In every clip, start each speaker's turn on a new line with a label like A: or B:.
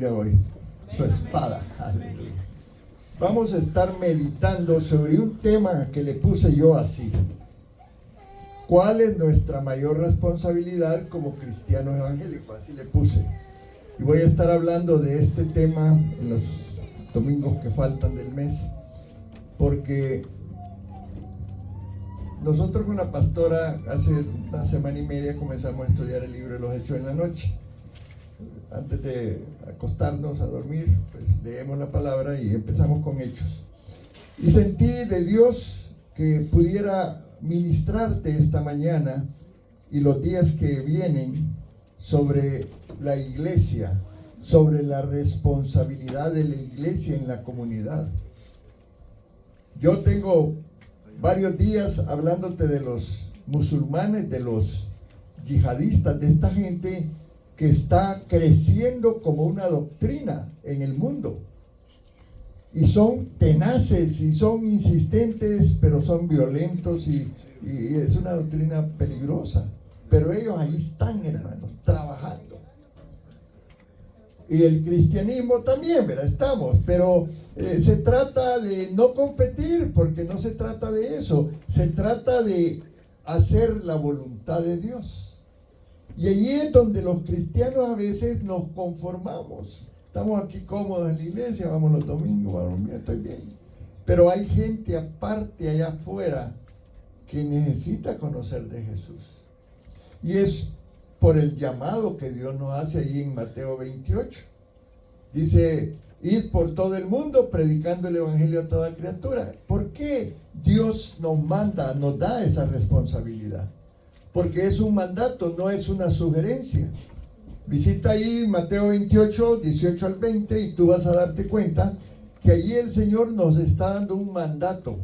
A: Hoy, su espada. Aleluya. Vamos a estar meditando sobre un tema que le puse yo así: ¿cuál es nuestra mayor responsabilidad como cristianos evangélicos? Así le puse. Y voy a estar hablando de este tema en los domingos que faltan del mes, porque nosotros con la pastora hace una semana y media comenzamos a estudiar el libro de los Hechos en la noche. Antes de acostarnos a dormir, pues leemos la palabra y empezamos con Hechos. Y sentí de Dios que pudiera ministrarte esta mañana y los días que vienen sobre la iglesia, sobre la responsabilidad de la iglesia en la comunidad. Yo tengo varios días hablándote de los musulmanes, de los yihadistas, de esta gente que está creciendo como una doctrina en el mundo. Y son tenaces y son insistentes, pero son violentos y es una doctrina peligrosa. Pero ellos ahí están, hermanos, trabajando. Y el cristianismo también, ¿verdad? Estamos, pero se trata de no competir, porque no se trata de eso. Se trata de hacer la voluntad de Dios. Y allí es donde los cristianos a veces nos conformamos. Estamos aquí cómodos en la iglesia, vamos los domingos, vamos, estoy bien. Pero hay gente aparte allá afuera que necesita conocer de Jesús. Y es por el llamado que Dios nos hace ahí en Mateo 28. Dice: id por todo el mundo predicando el evangelio a toda criatura. ¿Por qué Dios nos manda, nos da esa responsabilidad? Porque es un mandato, no es una sugerencia. Visita ahí Mateo 28, 18 al 20 y tú vas a darte cuenta que allí el Señor nos está dando un mandato.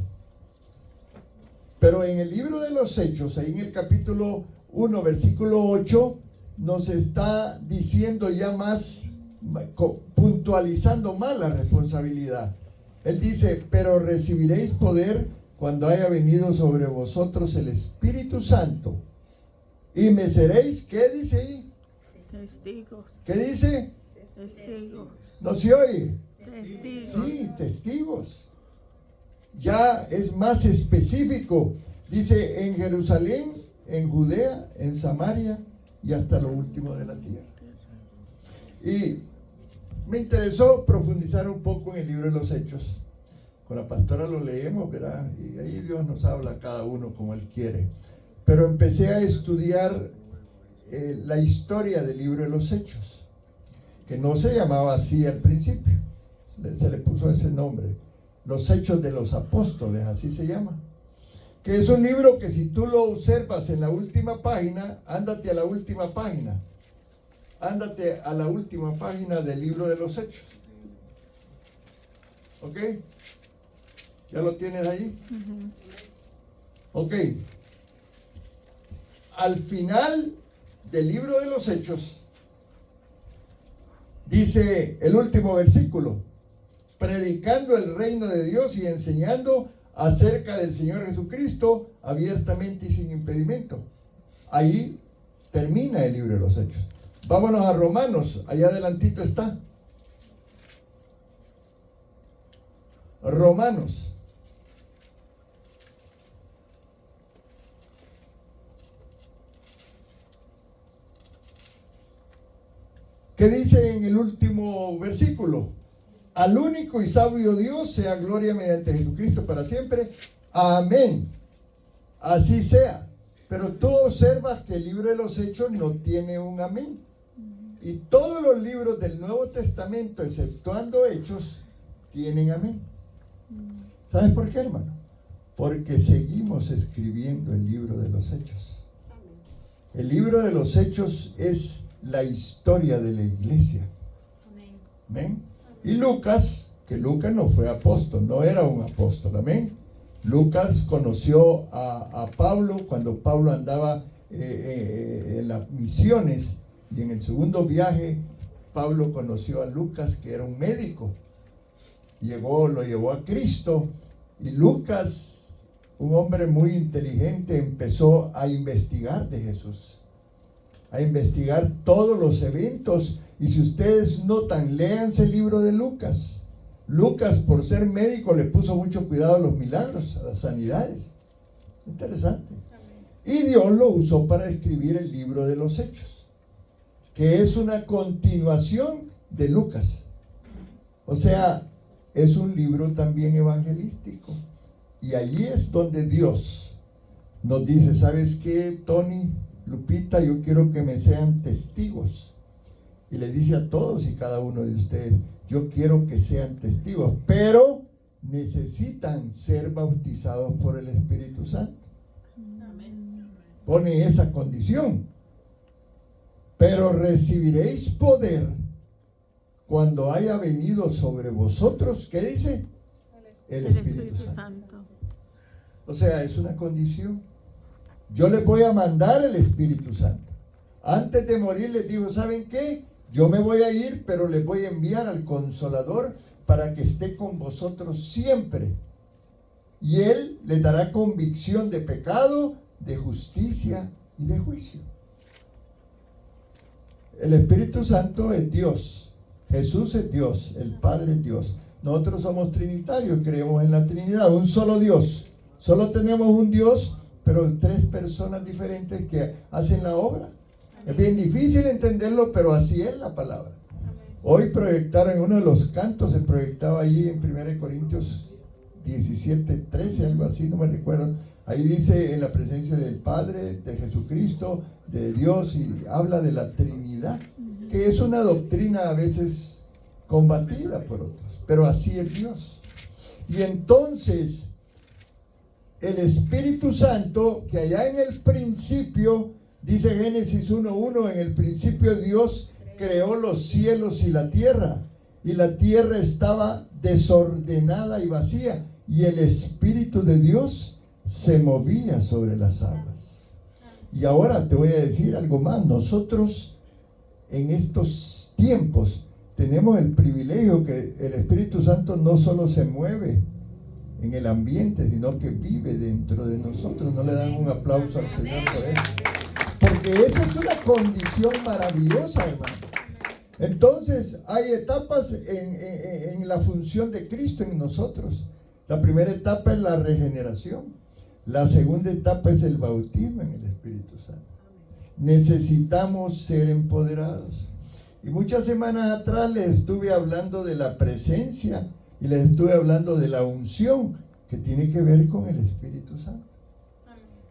A: Pero en el libro de los Hechos, ahí en el capítulo 1, versículo 8, nos está diciendo ya más, puntualizando más la responsabilidad. Él dice: pero recibiréis poder cuando haya venido sobre vosotros el Espíritu Santo. Y me seréis, ¿qué dice ahí?
B: Testigos.
A: ¿Qué dice?
B: Testigos.
A: ¿No se oye?
B: Testigos.
A: Sí, testigos. Ya es más específico. Dice: en Jerusalén, en Judea, en Samaria y hasta lo último de la tierra. Y me interesó profundizar un poco en el libro de los Hechos. Con la pastora lo leemos, ¿verdad? Y ahí Dios nos habla a cada uno como Él quiere. Pero empecé a estudiar la historia del libro de los Hechos, que no se llamaba así al principio, se le puso ese nombre, los Hechos de los Apóstoles, así se llama. Que es un libro que si tú lo observas en la última página, ándate a la última página, ándate a la última página del libro de los Hechos. ¿Ok? ¿Ya lo tienes ahí? Ok. Al final del libro de los Hechos, dice el último versículo: predicando el reino de Dios y enseñando acerca del Señor Jesucristo abiertamente y sin impedimento. Ahí termina el libro de los Hechos. Vámonos a Romanos, allá adelantito está. Romanos. ¿Qué dice en el último versículo? Al único y sabio Dios sea gloria mediante Jesucristo para siempre. Amén. Así sea. Pero tú observas que el libro de los Hechos no tiene un amén. Y todos los libros del Nuevo Testamento, exceptuando Hechos, tienen amén. ¿Sabes por qué, hermano? Porque seguimos escribiendo el libro de los Hechos. El libro de los Hechos es la historia de la iglesia. Amén. Y Lucas, que Lucas no fue apóstol, no era un apóstol, amén. Lucas conoció a Pablo cuando Pablo andaba en las misiones, y en el segundo viaje Pablo conoció a Lucas, que era un médico. Lo llevó a Cristo, y Lucas, un hombre muy inteligente, empezó a investigar de Jesús, a investigar todos los eventos Y si ustedes notan, léanse el libro de Lucas. Lucas, por ser médico, le puso mucho cuidado a los milagros, a las sanidades. Interesante. Y Dios lo usó para escribir el libro de los Hechos, que es una continuación de Lucas. O sea, es un libro también evangelístico. Y allí es donde Dios nos dice, ¿sabes qué, Tony, Lupita? Yo quiero que me sean testigos. Y le dice a todos y cada uno de ustedes, yo quiero que sean testigos, pero necesitan ser bautizados por el Espíritu Santo. Pone esa condición. Pero recibiréis poder cuando haya venido sobre vosotros, ¿qué dice? El Espíritu Santo. O sea, es una condición. Yo les voy a mandar el Espíritu Santo. Antes de morir les dijo, ¿saben qué? Yo me voy a ir, pero les voy a enviar al Consolador para que esté con vosotros siempre. Y Él les dará convicción de pecado, de justicia y de juicio. El Espíritu Santo es Dios. Jesús es Dios. El Padre es Dios. Nosotros somos trinitarios, creemos en la Trinidad, un solo Dios. Solo tenemos un Dios, pero tres personas diferentes que hacen la obra. Es bien difícil entenderlo, pero así es la palabra. Hoy proyectaron en uno de los cantos, se proyectaba allí en 1 Corintios 17, 13, algo así, no me recuerdo. Ahí dice en la presencia del Padre, de Jesucristo, de Dios, y habla de la Trinidad, que es una doctrina a veces combatida por otros, pero así es Dios. Y entonces, el Espíritu Santo, que allá en el principio, dice Génesis 1:1, en el principio Dios creó los cielos y la tierra estaba desordenada y vacía, y el Espíritu de Dios se movía sobre las aguas. Y ahora te voy a decir algo más. Nosotros en estos tiempos tenemos el privilegio que el Espíritu Santo no solo se mueve en el ambiente, sino que vive dentro de nosotros. No le dan un aplauso al Señor por eso, porque esa es una condición maravillosa, hermano. Entonces hay etapas en la función de Cristo en nosotros. La primera etapa es la regeneración. La segunda etapa es el bautismo en el Espíritu Santo. Necesitamos ser empoderados. Y muchas semanas atrás les estuve hablando de la presencia y les estuve hablando de la unción que tiene que ver con el Espíritu Santo.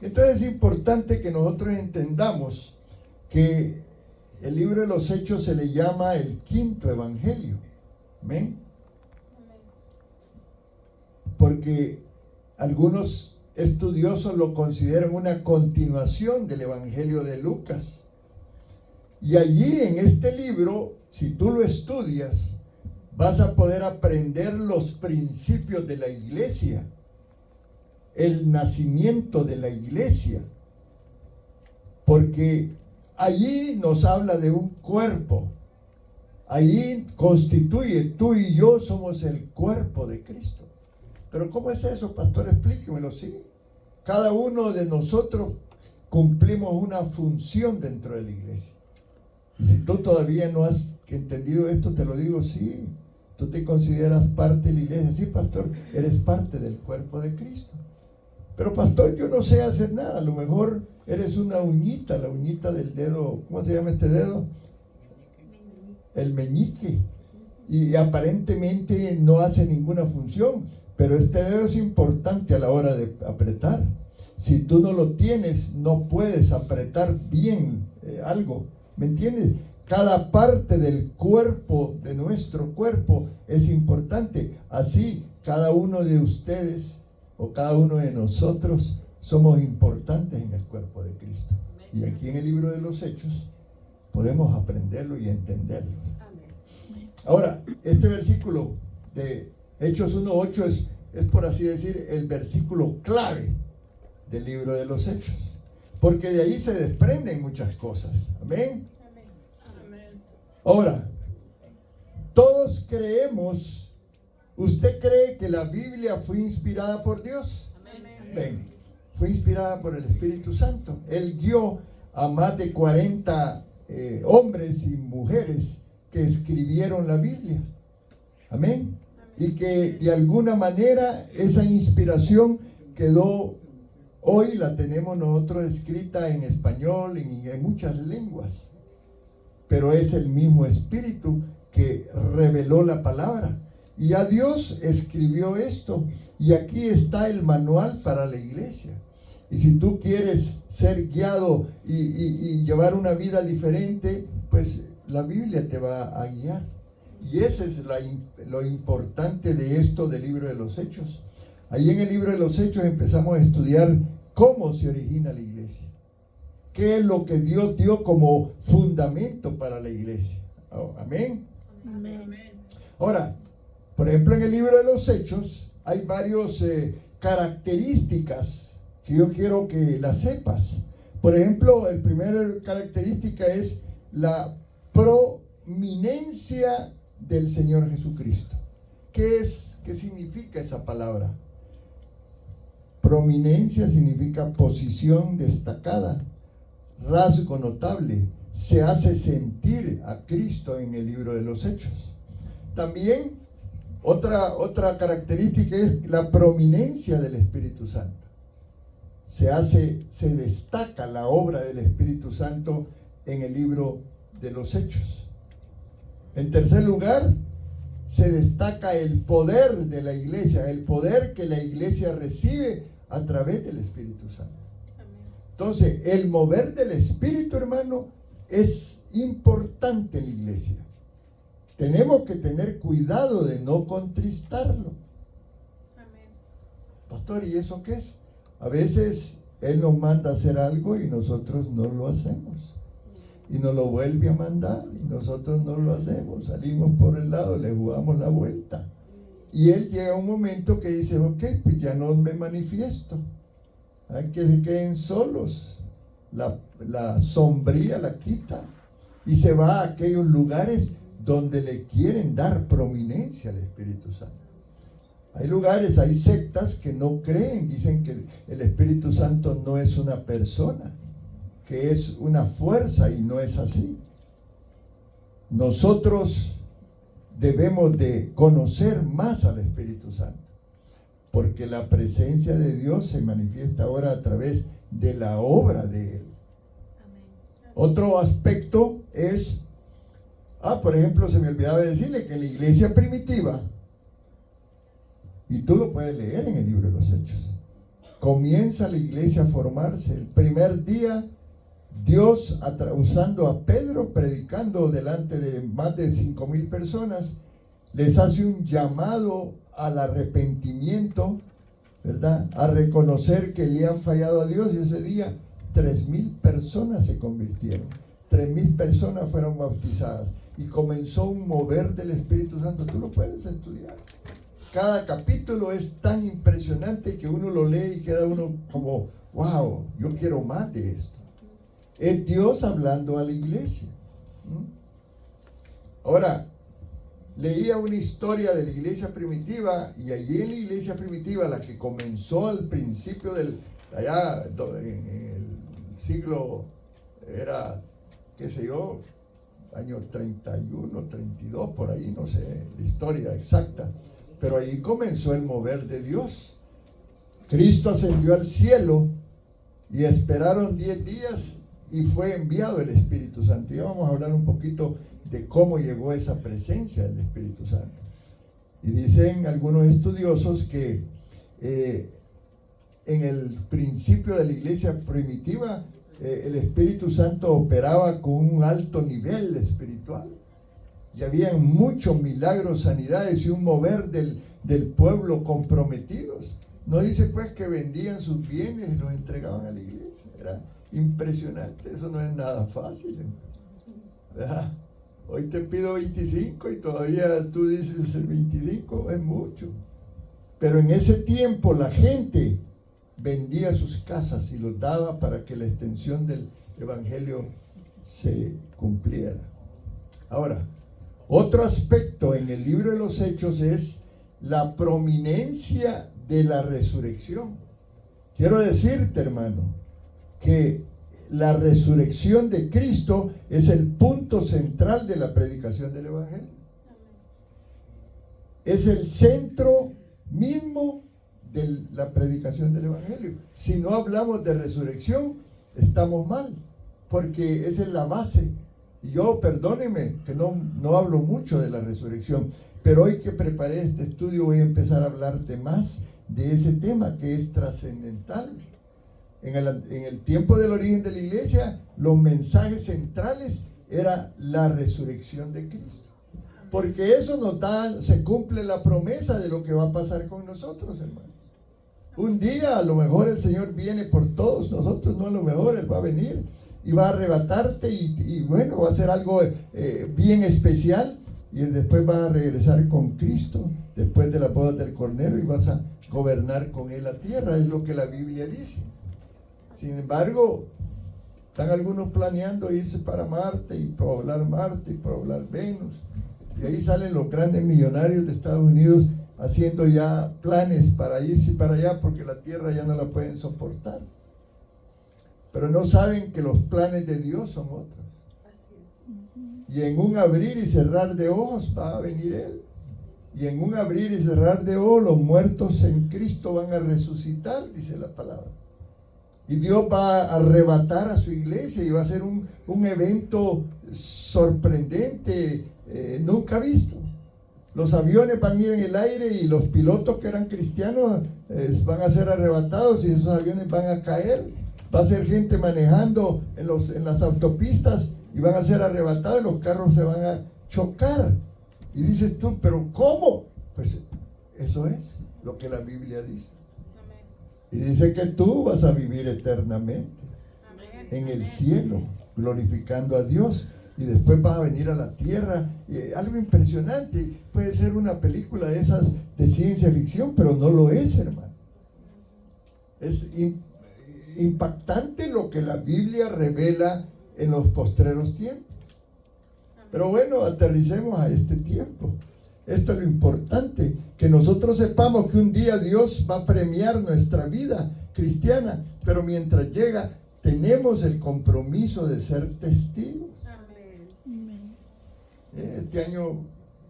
A: Entonces es importante que nosotros entendamos que el libro de los Hechos se le llama el quinto evangelio. ¿Amén? Porque algunos estudiosos lo consideran una continuación del evangelio de Lucas. Y allí en este libro, si tú lo estudias, vas a poder aprender los principios de la iglesia, el nacimiento de la iglesia, porque allí nos habla de un cuerpo. Allí constituye, tú y yo somos el cuerpo de Cristo. Pero ¿cómo es eso, pastor? Explíquemelo. Sí, cada uno de nosotros cumplimos una función dentro de la iglesia. Y si tú todavía no has entendido esto, te lo digo, sí, tú te consideras parte de la iglesia. Sí, pastor, eres parte del cuerpo de Cristo. Pero pastor, yo no sé hacer nada. A lo mejor eres una uñita, la uñita del dedo. ¿Cómo se llama este dedo? El meñique. Y aparentemente no hace ninguna función. Pero este dedo es importante a la hora de apretar. Si tú no lo tienes, no puedes apretar bien algo. ¿Me entiendes? Cada parte del cuerpo, de nuestro cuerpo, es importante. Así, cada uno de ustedes o cada uno de nosotros somos importantes en el cuerpo de Cristo. Y aquí en el libro de los Hechos podemos aprenderlo y entenderlo. Ahora, este versículo de Hechos 1:8 es por así decir el versículo clave del libro de los Hechos, porque de ahí se desprenden muchas cosas. Amén. Ahora, todos creemos. ¿Usted cree que la Biblia fue inspirada por Dios? Amén. Fue inspirada por el Espíritu Santo. Él guió a más de 40 hombres y mujeres que escribieron la Biblia. Amén. Y que de alguna manera esa inspiración quedó, hoy la tenemos nosotros escrita en español, en muchas lenguas. Pero es el mismo Espíritu que reveló la palabra. Y ya Dios escribió esto. Y aquí está el manual para la iglesia. Y si tú quieres ser guiado y llevar una vida diferente, pues la Biblia te va a guiar. Y ese es lo importante de esto del libro de los Hechos. Ahí en el libro de los Hechos empezamos a estudiar cómo se origina la iglesia. ¿Qué es lo que Dios dio como fundamento para la iglesia? Oh, amén.
B: Amén.
A: Ahora, por ejemplo, en el libro de los Hechos hay varias características que yo quiero que las sepas. Por ejemplo, la primera característica es la prominencia del Señor Jesucristo. ¿Qué significa esa palabra? Prominencia significa posición destacada, rasgo notable. Se hace sentir a Cristo en el libro de los Hechos. También otra característica es la prominencia del Espíritu Santo. Se destaca la obra del Espíritu Santo en el libro de los Hechos. En tercer lugar, se destaca el poder de la iglesia, el poder que la iglesia recibe a través del Espíritu Santo. Entonces, el mover del Espíritu, hermano, es importante en la iglesia. Tenemos que tener cuidado de no contristarlo.
C: Amén.
A: Pastor, ¿y eso qué es? A veces Él nos manda a hacer algo y nosotros no lo hacemos. Y nos lo vuelve a mandar y nosotros no lo hacemos. Salimos por el lado, le jugamos la vuelta. Y Él llega a un momento que dice, ok, pues ya no me manifiesto. Hay que se queden solos. La sombría la quita. Y se va a aquellos lugares donde le quieren dar prominencia al Espíritu Santo. Hay lugares, hay sectas que no creen, dicen que el Espíritu Santo no es una persona, que es una fuerza, y no es así. Nosotros debemos de conocer más al Espíritu Santo, porque la presencia de Dios se manifiesta ahora a través de la obra de Él.
C: Amén.
A: Otro aspecto es, por ejemplo, se me olvidaba decirle que la iglesia primitiva, y tú lo puedes leer en el libro de los Hechos, comienza la iglesia a formarse. El primer día, Dios, usando a Pedro, predicando delante de más de 5,000 personas, les hace un llamado al arrepentimiento, ¿verdad? A reconocer que le han fallado a Dios, y ese día 3,000 personas se convirtieron. 3,000 personas fueron bautizadas y comenzó un mover del Espíritu Santo. Tú lo puedes estudiar. Cada capítulo es tan impresionante que uno lo lee y queda uno como, wow, yo quiero más de esto. Es Dios hablando a la iglesia. Ahora, leía una historia de la iglesia primitiva, y allí en la iglesia primitiva, la que comenzó al principio allá en el siglo, era, qué sé yo, año 31, 32, por ahí, no sé la historia exacta, pero ahí comenzó el mover de Dios. Cristo ascendió al cielo y esperaron 10 días y fue enviado el Espíritu Santo. Y vamos a hablar un poquito de cómo llegó esa presencia del Espíritu Santo. Y dicen algunos estudiosos que en el principio de la iglesia primitiva, el Espíritu Santo operaba con un alto nivel espiritual. Y había muchos milagros, sanidades y un mover del pueblo comprometidos. No dice pues que vendían sus bienes y los entregaban a la iglesia. Era impresionante, eso no es nada fácil, ¿verdad? Hoy te pido 25 y todavía tú dices el 25, es mucho. Pero en ese tiempo la gente vendía sus casas y los daba para que la extensión del evangelio se cumpliera. Ahora, otro aspecto en el libro de los Hechos es la prominencia de la resurrección. Quiero decirte, hermano, que la resurrección de Cristo es el punto central de la predicación del Evangelio. Es el centro mismo de la predicación del Evangelio. Si no hablamos de resurrección, estamos mal, porque esa es la base. Y yo, perdónenme, que no hablo mucho de la resurrección, pero hoy que preparé este estudio voy a empezar a hablarte más de ese tema que es trascendental. En el tiempo del origen de la iglesia, los mensajes centrales era la resurrección de Cristo. Porque eso nos da, se cumple la promesa de lo que va a pasar con nosotros, hermanos. Un día a lo mejor el Señor viene por todos nosotros, no a lo mejor Él va a venir y va a arrebatarte y bueno, va a hacer algo bien especial y después va a regresar con Cristo después de las bodas del Cordero y vas a gobernar con Él la tierra, es lo que la Biblia dice. Sin embargo, están algunos planeando irse para Marte y poblar Marte y poblar Venus. Y ahí salen los grandes millonarios de Estados Unidos haciendo ya planes para irse para allá porque la tierra ya no la pueden soportar. Pero no saben que los planes de Dios son otros. Y en un abrir y cerrar de ojos va a venir Él. Y en un abrir y cerrar de ojos los muertos en Cristo van a resucitar, dice la palabra. Y Dios va a arrebatar a su iglesia y va a ser un evento sorprendente, nunca visto. Los aviones van a ir en el aire y los pilotos que eran cristianos van a ser arrebatados y esos aviones van a caer. Va a ser gente manejando en las autopistas y van a ser arrebatados y los carros se van a chocar. Y dices tú, ¿pero cómo? Pues eso es lo que la Biblia dice. Y dice que tú vas a vivir eternamente en el cielo, glorificando a Dios. Y después vas a venir a la tierra. Algo impresionante. Puede ser una película de esas de ciencia ficción, pero no lo es, hermano. Es impactante lo que la Biblia revela en los postreros tiempos. Pero bueno, aterricemos a este tiempo. Esto es lo importante, que nosotros sepamos que un día Dios va a premiar nuestra vida cristiana, pero mientras llega, tenemos el compromiso de ser testigos. Este año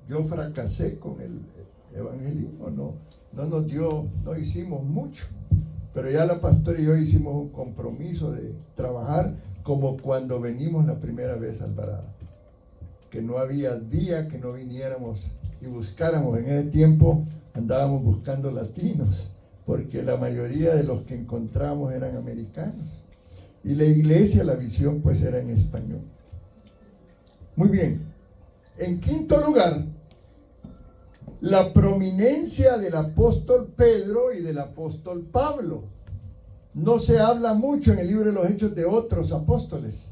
A: yo fracasé con el evangelismo, no hicimos mucho, pero ya la pastora y yo hicimos un compromiso de trabajar como cuando venimos la primera vez al Alvarado, que no había día que no viniéramos y buscáramos. En ese tiempo andábamos buscando latinos, porque la mayoría de los que encontramos eran americanos, y la iglesia, la visión pues era en español. Muy bien. En quinto lugar, la prominencia del apóstol Pedro y del apóstol Pablo. No se habla mucho en el libro de los Hechos de otros apóstoles.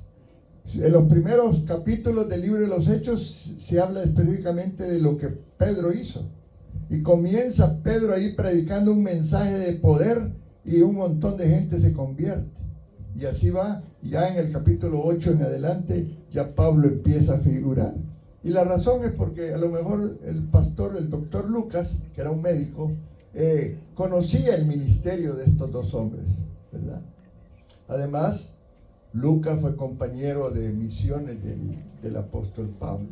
A: En los primeros capítulos del libro de los Hechos se habla específicamente de lo que Pedro hizo. Y comienza Pedro ahí predicando un mensaje de poder y un montón de gente se convierte. Y así va, ya en el capítulo 8 en adelante, ya Pablo empieza a figurar. Y la razón es porque a lo mejor el pastor, el doctor Lucas, que era un médico, conocía el ministerio de estos dos hombres, ¿verdad? Además, Lucas fue compañero de misiones del apóstol Pablo.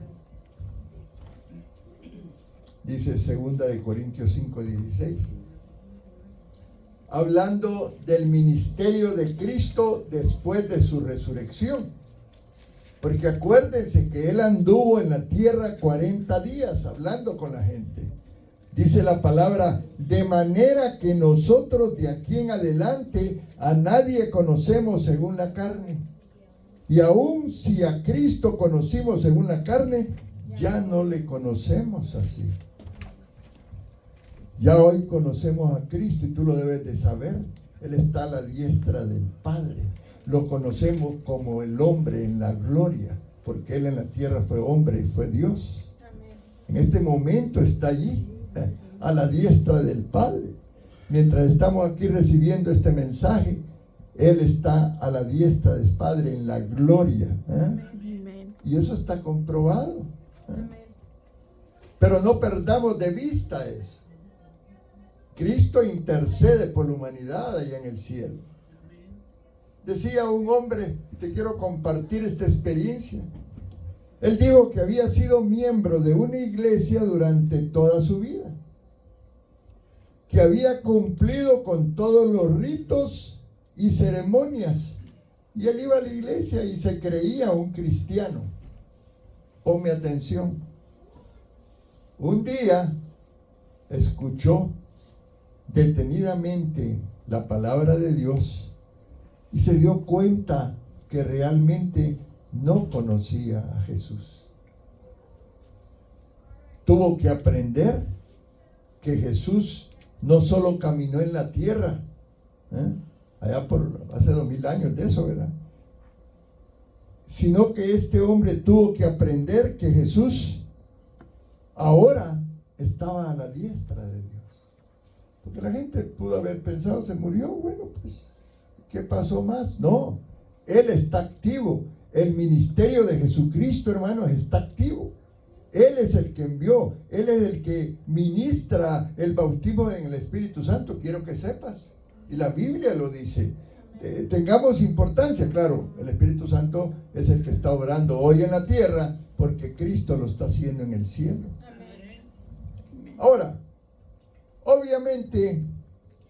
A: Dice 2 de Corintios 5:16. Hablando del ministerio de Cristo después de su resurrección. Porque acuérdense que Él anduvo en la tierra 40 días hablando con la gente. Dice la palabra, de manera que nosotros de aquí en adelante a nadie conocemos según la carne. Y aun si a Cristo conocimos según la carne, ya no le conocemos así. Ya hoy conocemos a Cristo y tú lo debes de saber. Él está a la diestra del Padre. Lo conocemos como el hombre en la gloria, porque Él en la tierra fue hombre y fue Dios. Amén. En este momento está allí, a la diestra del Padre. Mientras estamos aquí recibiendo este mensaje, Él está a la diestra del Padre en la gloria. Amén. Y eso está comprobado. Pero no perdamos de vista eso. Cristo intercede por la humanidad allá en el cielo. decía un hombre, te quiero compartir esta experiencia. Él dijo que había sido miembro de una iglesia durante toda su vida, que había cumplido con todos los ritos y ceremonias, y él iba a la iglesia y se creía un cristiano. Ponme atención. Un día escuchó detenidamente la palabra de Dios y se dio cuenta que realmente no conocía a Jesús. Tuvo que aprender que Jesús no solo caminó en la tierra, allá por hace 2000 años de eso, ¿verdad? Sino que este hombre tuvo que aprender que Jesús ahora estaba a la diestra de Dios. Porque la gente pudo haber pensado, se murió, bueno, pues, ¿qué pasó más? No, Él está activo. El ministerio de Jesucristo, hermanos, está activo. Él es el que envió, Él es el que ministra el bautismo en el Espíritu Santo, quiero que sepas. Y la Biblia lo dice. Tengamos importancia, claro, el Espíritu Santo es el que está obrando hoy en la tierra, porque Cristo lo está haciendo en el cielo. Ahora, obviamente,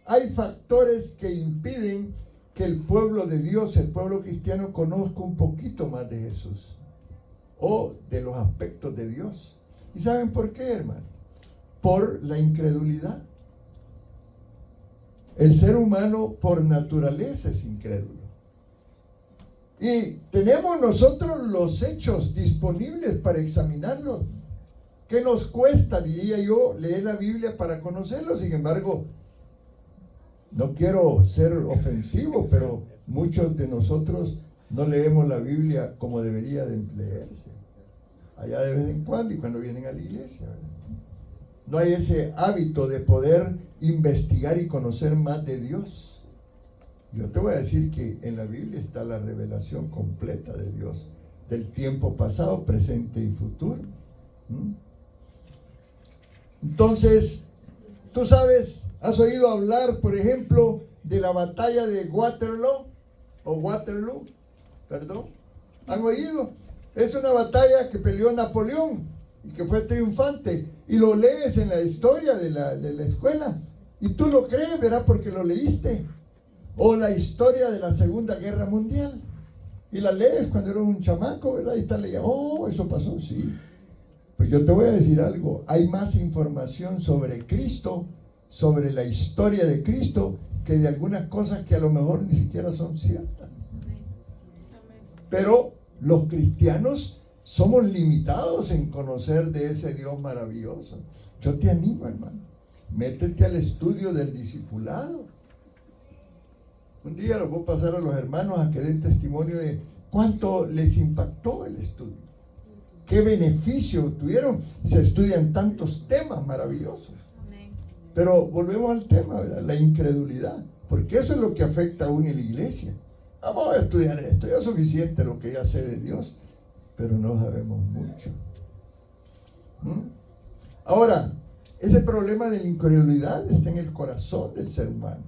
A: hay factores que impiden que el pueblo de Dios, el pueblo cristiano, conozca un poquito más de Jesús o de los aspectos de Dios. ¿Y saben por qué, hermano? Por la incredulidad. El ser humano por naturaleza es incrédulo. Y tenemos nosotros los hechos disponibles para examinarlos. ¿Qué nos cuesta, diría yo, leer la Biblia para conocerlo? Sin embargo, no quiero ser ofensivo, pero muchos de nosotros no leemos la Biblia como debería de leerse. Allá de vez en cuando y cuando vienen a la iglesia, ¿verdad? No hay ese hábito de poder investigar y conocer más de Dios. Yo te voy a decir que en la Biblia está la revelación completa de Dios, del tiempo pasado, presente y futuro. Entonces, tú sabes, has oído hablar, por ejemplo, de la batalla de Waterloo, perdón. ¿Han oído? Es una batalla que peleó Napoleón y que fue triunfante. Y lo lees en la historia de la escuela. Y tú lo crees, ¿verdad? Porque lo leíste. O la historia de la Segunda Guerra Mundial. Y la lees cuando eres un chamaco, ¿verdad? Y estás leyendo, oh, eso pasó, sí. Pues yo te voy a decir algo. Hay más información sobre Cristo, sobre la historia de Cristo, que de algunas cosas que a lo mejor ni siquiera son ciertas. Pero los cristianos somos limitados en conocer de ese Dios maravilloso. Yo te animo, hermano, métete al estudio del discipulado. Un día los voy a pasar a los hermanos a que den testimonio de cuánto les impactó el estudio, qué beneficio tuvieron. Se estudian tantos temas maravillosos. Pero volvemos al tema, ¿verdad? La incredulidad, porque eso es lo que afecta aún en la iglesia. Vamos a estudiar esto, ya es suficiente lo que ya sé de Dios, pero no sabemos mucho. Ahora, ese problema de la incredulidad está en el corazón del ser humano.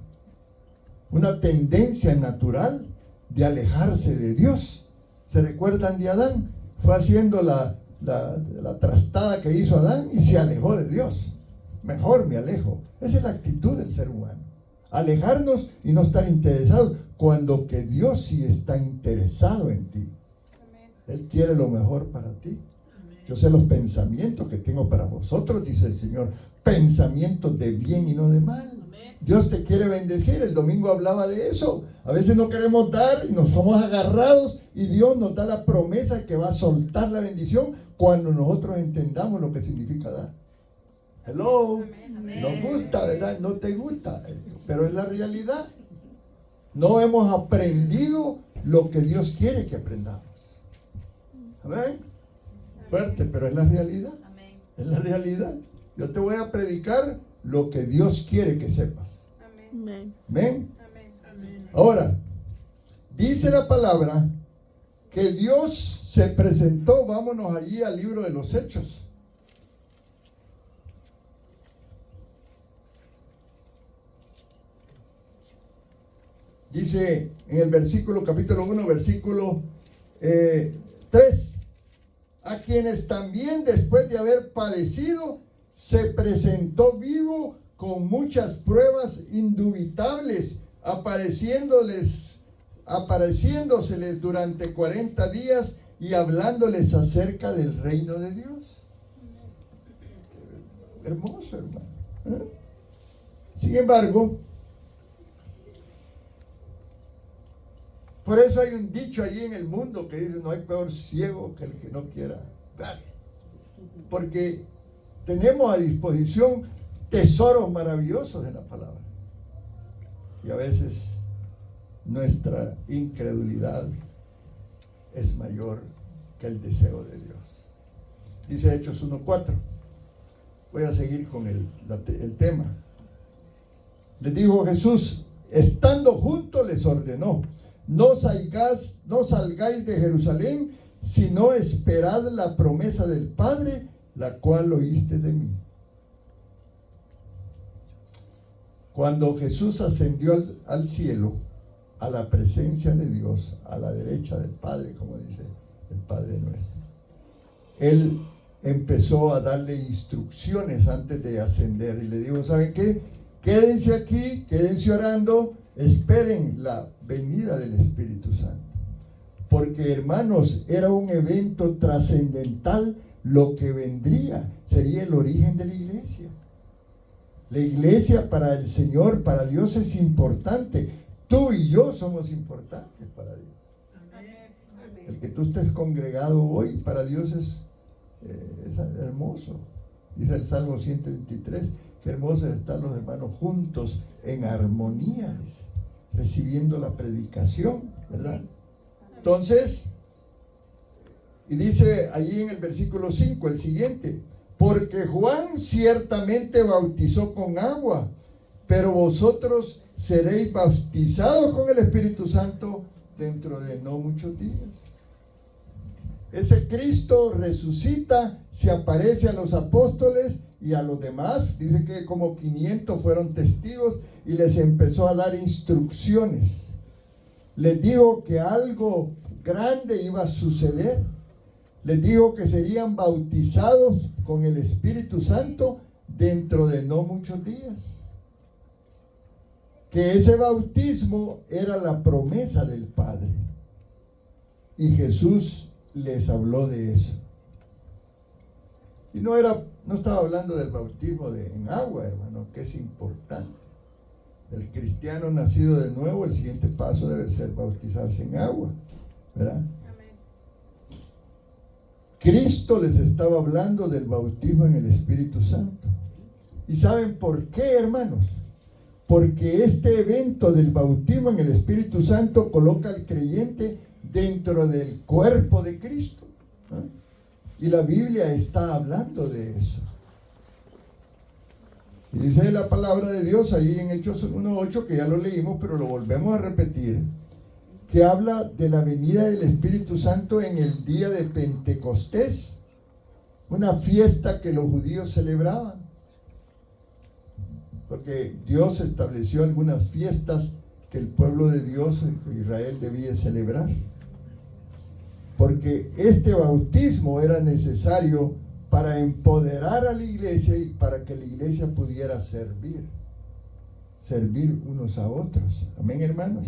A: Una tendencia natural de alejarse de Dios. ¿Se recuerdan de Adán? Fue haciendo la trastada que hizo Adán y se alejó de Dios. Mejor me alejo. Esa es la actitud del ser humano. Alejarnos y no estar interesados, cuando que Dios sí está interesado en ti. Él quiere lo mejor para ti. Yo sé los pensamientos que tengo para vosotros, dice el Señor. Pensamientos de bien y no de mal. Dios te quiere bendecir. El domingo hablaba de eso. A veces no queremos dar y nos somos agarrados, y Dios nos da la promesa que va a soltar la bendición cuando nosotros entendamos lo que significa dar. Hello. Nos gusta, ¿verdad? No te gusta, pero es la realidad. No hemos aprendido lo que Dios quiere que aprendamos. Amén. Fuerte, pero es la realidad. Es la realidad. Yo te voy a predicar lo que Dios quiere que sepas.
B: Amén.
A: Amén. Ahora, dice la palabra que Dios se presentó. Vámonos allí al libro de los Hechos. Dice en el versículo, capítulo 1, versículo 3, a quienes también después de haber padecido, se presentó vivo con muchas pruebas indubitables, apareciéndoseles durante 40 días y hablándoles acerca del reino de Dios. Hermoso, hermano. Sin embargo, por eso hay un dicho allí en el mundo que dice: no hay peor ciego que el que no quiera ver. Porque tenemos a disposición tesoros maravillosos en la palabra. Y a veces nuestra incredulidad es mayor que el deseo de Dios. Dice Hechos 1:4. Voy a seguir con el tema. Les dijo Jesús, estando juntos les ordenó: no salgáis de Jerusalén, sino esperad la promesa del Padre, la cual oíste de mí. Cuando Jesús ascendió al cielo, a la presencia de Dios, a la derecha del Padre, como dice el Padre nuestro, Él empezó a darle instrucciones antes de ascender y le dijo: ¿saben qué? Quédense aquí, quédense orando, esperen la venida del Espíritu Santo. Porque, hermanos, era un evento trascendental. Lo que vendría sería el origen de la iglesia. La iglesia para el Señor, para Dios, es importante. Tú y yo somos importantes para Dios. El que tú estés congregado hoy para Dios es hermoso. Dice el Salmo 123, qué hermoso es estar los hermanos juntos en armonía, recibiendo la predicación, ¿verdad? Entonces, y dice allí en el versículo 5, el siguiente: porque Juan ciertamente bautizó con agua, pero vosotros seréis bautizados con el Espíritu Santo dentro de no muchos días. Ese Cristo resucita, se aparece a los apóstoles y a los demás. Dice que como 500 fueron testigos y les empezó a dar instrucciones. Les dijo que algo grande iba a suceder. Les dijo que serían bautizados con el Espíritu Santo dentro de no muchos días. Que ese bautismo era la promesa del Padre. Y Jesús les habló de eso. Y no estaba hablando del bautismo en agua, hermano, que es importante. El cristiano nacido de nuevo, el siguiente paso debe ser bautizarse en agua, ¿verdad?
C: Amén.
A: Cristo les estaba hablando del bautismo en el Espíritu Santo. ¿Y saben por qué, hermanos? Porque este evento del bautismo en el Espíritu Santo coloca al creyente dentro del cuerpo de Cristo, ¿no? Y la Biblia está hablando de eso. Y dice la palabra de Dios ahí en Hechos 1:8, que ya lo leímos, pero lo volvemos a repetir, que habla de la venida del Espíritu Santo en el día de Pentecostés, una fiesta que los judíos celebraban. Porque Dios estableció algunas fiestas que el pueblo de Dios, Israel, debía celebrar. Porque este bautismo era necesario para empoderar a la iglesia y para que la iglesia pudiera servir unos a otros. Amén, hermanos.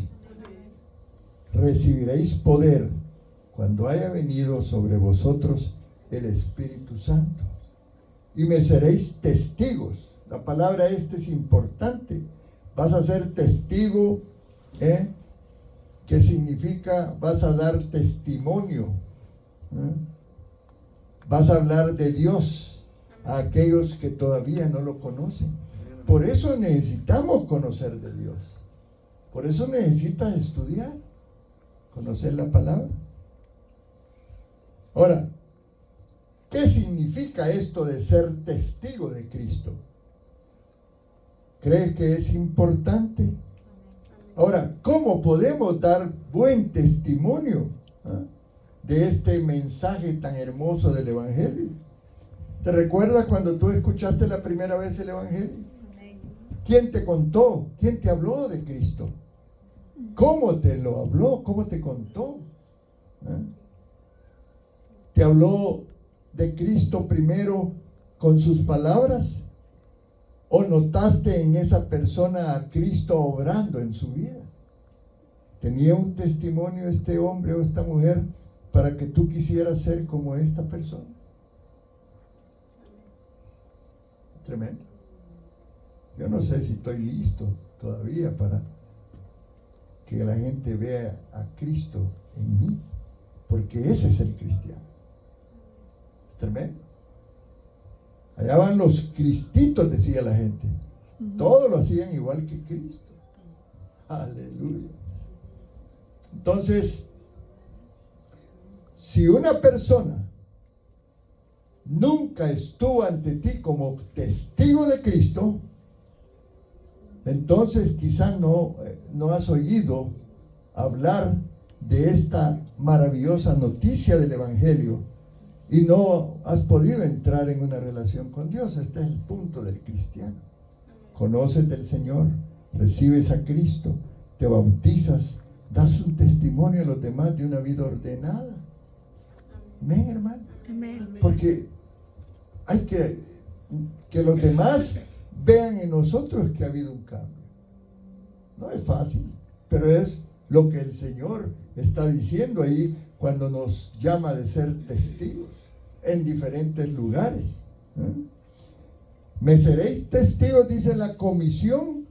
A: Recibiréis poder cuando haya venido sobre vosotros el Espíritu Santo, y me seréis testigos. La palabra es importante. Vas a ser testigo, que significa vas a dar testimonio, vas a hablar de Dios a aquellos que todavía no lo conocen. Por eso necesitamos conocer de Dios. Por eso necesitas estudiar, conocer la palabra. Ahora, ¿qué significa esto de ser testigo de Cristo? ¿Crees que es importante? Ahora, ¿cómo podemos dar buen testimonio de este mensaje tan hermoso del Evangelio? ¿Te recuerdas cuando tú escuchaste la primera vez el Evangelio? ¿Quién te contó? ¿Quién te habló de Cristo? ¿Cómo te lo habló? ¿Cómo te contó? ¿Te habló de Cristo primero con sus palabras? ¿O notaste en esa persona a Cristo obrando en su vida? ¿Tenía un testimonio este hombre o esta mujer para que tú quisieras ser como esta persona? Tremendo. Yo no sé si estoy listo todavía para que la gente vea a Cristo en mí, porque ese es el cristiano. Es tremendo. Allá van los cristitos, decía la gente. Todos lo hacían igual que Cristo. Aleluya. Entonces, si una persona nunca estuvo ante ti como testigo de Cristo, entonces quizás no has oído hablar de esta maravillosa noticia del Evangelio y no has podido entrar en una relación con Dios. Este es el punto del cristiano. Conoces del Señor, recibes a Cristo, te bautizas, das un testimonio a los demás de una vida ordenada. Amén, hermano.
B: Amén.
A: Porque hay que los demás vean en nosotros que ha habido un cambio. No es fácil, pero es lo que el Señor está diciendo ahí cuando nos llama de ser testigos en diferentes lugares. Me seréis testigos, dice la comisión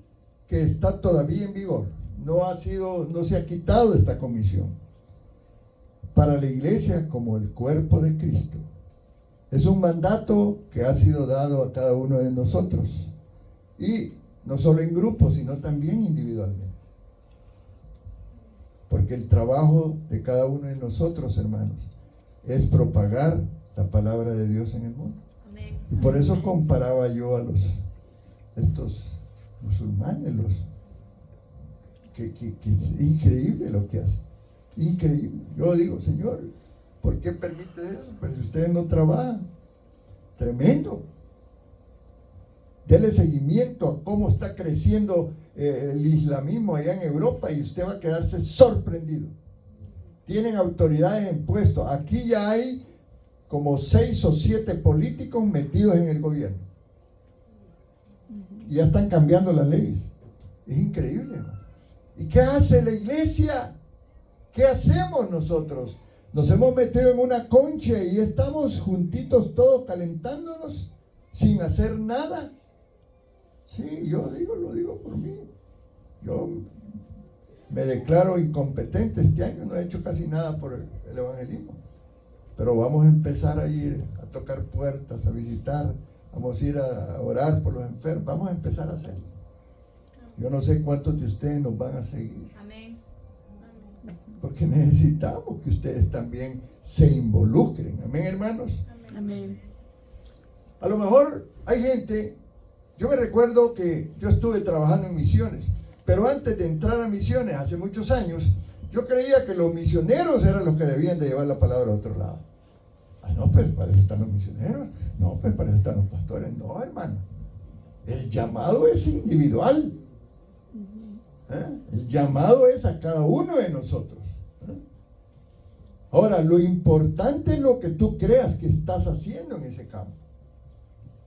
A: que está todavía en vigor. No se ha quitado esta comisión para la iglesia como el cuerpo de Cristo. Es un mandato que ha sido dado a cada uno de nosotros, y no solo en grupo, sino también individualmente. Porque el trabajo de cada uno de nosotros, hermanos, es propagar la palabra de Dios en el mundo.
C: Amén.
A: Y por eso comparaba yo a estos musulmanes, que es increíble lo que hacen. Increíble. Yo digo, Señor, ¿por qué permite eso? Pues ustedes no trabajan. Tremendo. Dele seguimiento a cómo está creciendo el islamismo allá en Europa y usted va a quedarse sorprendido. Tienen autoridades en puestos. Aquí ya hay como 6 o 7 políticos metidos en el gobierno. Y ya están cambiando las leyes. Es increíble, ¿no? ¿Y qué hace la iglesia? ¿Qué hacemos nosotros? Nos hemos metido en una concha y estamos juntitos todos calentándonos sin hacer nada. Sí, lo digo por mí. Yo me declaro incompetente este año, no he hecho casi nada por el evangelismo. Pero vamos a empezar a ir a tocar puertas, a visitar, vamos a ir a orar por los enfermos, vamos a empezar a hacerlo. Yo no sé cuántos de ustedes nos van a seguir.
C: Amén.
A: Porque necesitamos que ustedes también se involucren. Amén, hermanos.
B: Amén.
A: A lo mejor hay gente, yo me recuerdo que yo estuve trabajando en misiones, pero antes de entrar a misiones, hace muchos años, yo creía que los misioneros eran los que debían de llevar la palabra a otro lado. No, pues para eso están los misioneros. No, pues para eso están los pastores. No, hermano. El llamado es individual. El llamado es a cada uno de nosotros. Ahora, lo importante es lo que tú creas que estás haciendo en ese campo.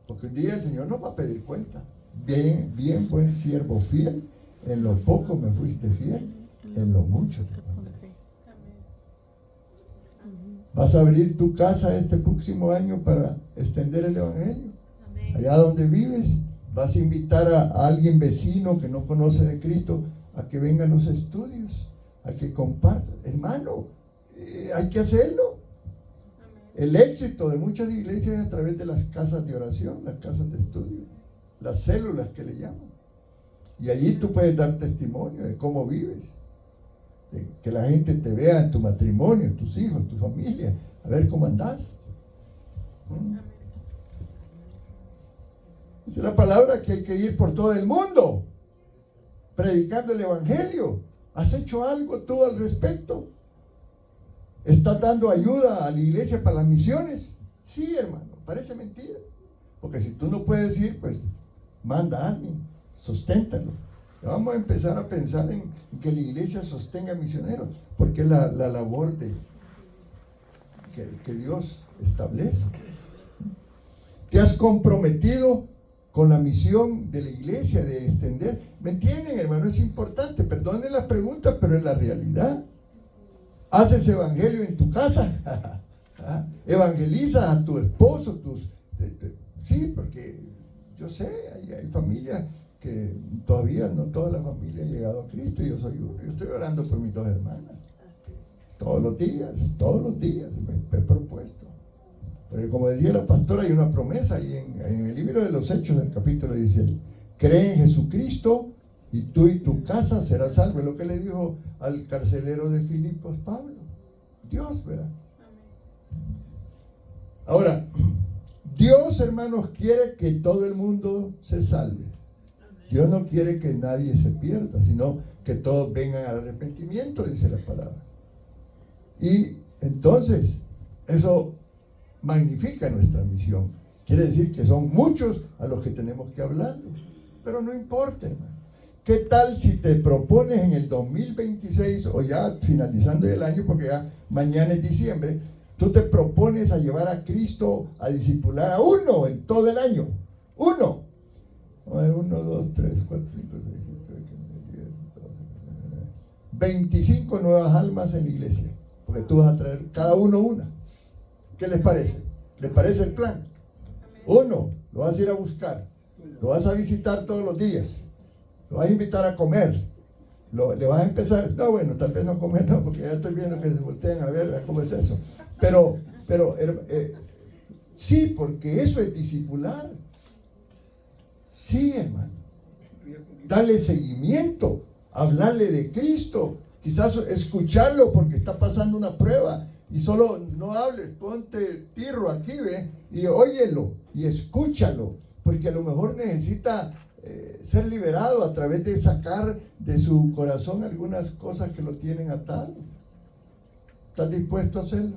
A: Porque un día el Señor nos va a pedir cuenta. Bien, buen siervo fiel. En lo poco me fuiste fiel, en lo mucho te pondré. ¿Vas a abrir tu casa este próximo año para extender el evangelio?
C: Amén.
A: Allá donde vives, vas a invitar a alguien vecino que no conoce de Cristo a que venga a los estudios, a que comparta. Hermano, hay que hacerlo. El éxito de muchas iglesias es a través de las casas de oración, las casas de estudio, las células que le llaman. Y allí tú puedes dar testimonio de cómo vives, de que la gente te vea en tu matrimonio, en tus hijos, tu familia, a ver cómo andás. Dice la palabra que hay que ir por todo el mundo predicando el evangelio. ¿Has hecho algo tú al respecto? ¿Estás dando ayuda a la iglesia para las misiones? Sí, hermano, parece mentira. Porque si tú no puedes ir, pues manda a alguien, susténtalo. Vamos a empezar a pensar en que la iglesia sostenga misioneros, porque es la labor que Dios establece. Te has comprometido con la misión de la iglesia de extender. ¿Me entienden, hermano? Es importante. Perdonen las preguntas, pero es la realidad. Haces evangelio en tu casa. Evangelizas a tu esposo. Sí, porque yo sé, hay familias que todavía no toda la familia ha llegado a Cristo. Yo soy uno. Yo estoy orando por mis 2 hermanas. Todos los días me he propuesto. Porque como decía la pastora, hay una promesa ahí en el libro de los Hechos, en el capítulo 17. Cree en Jesucristo y tú y tu casa serás salvo. Es lo que le dijo al carcelero de Filipos Pablo. Dios, ¿verdad? Ahora, Dios, hermanos, quiere que todo el mundo se salve. Dios no quiere que nadie se pierda, sino que todos vengan al arrepentimiento, dice la palabra. Y entonces, eso magnifica nuestra misión. Quiere decir que son muchos a los que tenemos que hablar, pero no importa, hermano. ¿Qué tal si te propones en el 2026 o ya finalizando el año, porque ya mañana es diciembre, tú te propones a llevar a Cristo a discipular a uno en todo el año? Uno. A ver, 1, 2, 3, 4, 5, 6, 7, 8, 9, 10, 12, 25 nuevas almas en la iglesia, porque tú vas a traer cada uno una. ¿Qué les parece? ¿Les parece el plan? Uno, lo vas a ir a buscar, lo vas a visitar todos los días, lo vas a invitar a comer, le vas a empezar, no, bueno, tal vez no comer, no, porque ya estoy viendo que se voltean a ver cómo es eso, pero sí, porque eso es discipular. Sí, hermano, darle seguimiento, hablarle de Cristo, quizás escucharlo porque está pasando una prueba. Y solo no hables, ponte tirro aquí, ve, y óyelo, y escúchalo, porque a lo mejor necesita ser liberado a través de sacar de su corazón algunas cosas que lo tienen atado. ¿Estás dispuesto a hacerlo?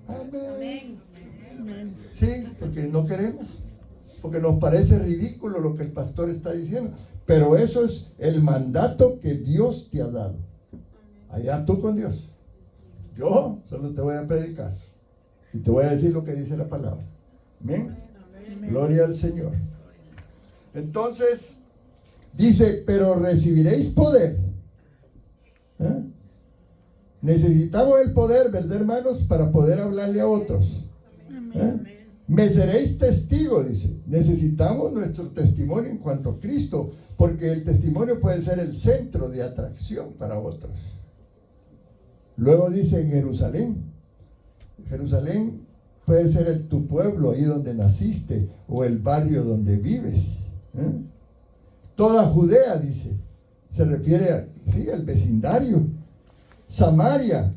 A: Amén.
B: Amén.
A: Sí, porque no queremos, porque nos parece ridículo lo que el pastor está diciendo, pero eso es el mandato que Dios te ha dado. Allá tú con Dios. Yo solo te voy a predicar y te voy a decir lo que dice la palabra. Amén. Gloria al Señor. Entonces dice, pero recibiréis poder. Necesitamos el poder, ¿verdad, hermanos? Para poder hablarle a otros. Me seréis testigo, dice. Necesitamos nuestro testimonio en cuanto a Cristo, porque el testimonio puede ser el centro de atracción para otros. Luego dice en Jerusalén. Jerusalén puede ser tu pueblo, ahí donde naciste, o el barrio donde vives. Toda Judea, dice, se refiere al vecindario. Samaria,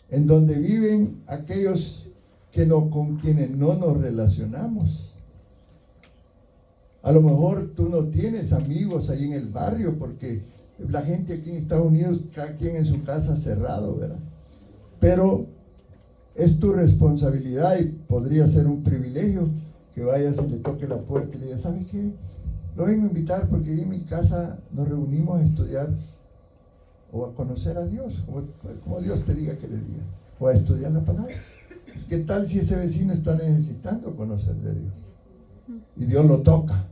A: en donde viven aquellos con quienes no nos relacionamos. A lo mejor tú no tienes amigos ahí en el barrio, porque la gente aquí en Estados Unidos, cada quien en su casa cerrado, ¿verdad? Pero es tu responsabilidad y podría ser un privilegio que vayas y le toque la puerta y le digas, ¿sabes qué? Lo vengo a invitar porque en mi casa nos reunimos a estudiar o a conocer a Dios, como Dios te diga que le diga, o a estudiar la palabra. ¿Qué tal si ese vecino está necesitando conocer de Dios? Y Dios lo toca.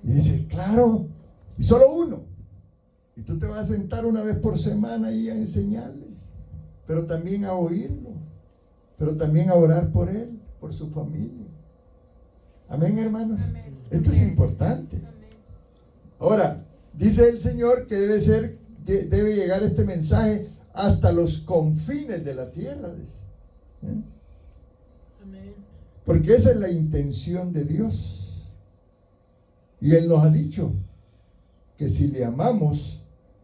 A: Y dice, claro, y solo uno. Y tú te vas a sentar una vez por semana ahí a enseñarle, pero también a oírlo, pero también a orar por él, por su familia. Amén, hermanos.
C: Amén.
A: Esto es importante.
C: Amén.
A: Ahora, dice el Señor que debe llegar este mensaje hasta los confines de la tierra. Porque esa es la intención de Dios. Y Él nos ha dicho que si le amamos,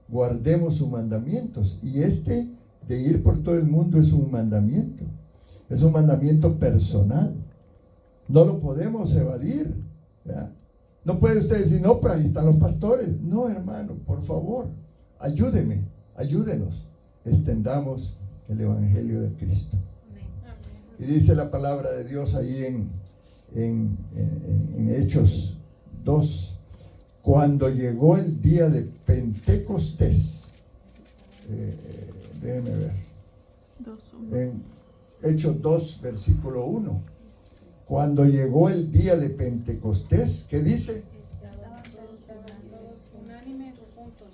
A: guardemos sus mandamientos. Y este de ir por todo el mundo es un mandamiento. Es un mandamiento personal. No lo podemos evadir. ¿Ya? No puede usted decir, no, pues ahí están los pastores. No, hermano, por favor, ayúdenos. Extendamos el Evangelio de Cristo. Y dice la palabra de Dios ahí en Hechos 2. Cuando llegó el día de Pentecostés, déjenme ver,
B: 2:1.
A: en Hechos 2, versículo 1. Cuando llegó el día de Pentecostés, ¿qué dice?
C: Estaban todos unánimes juntos.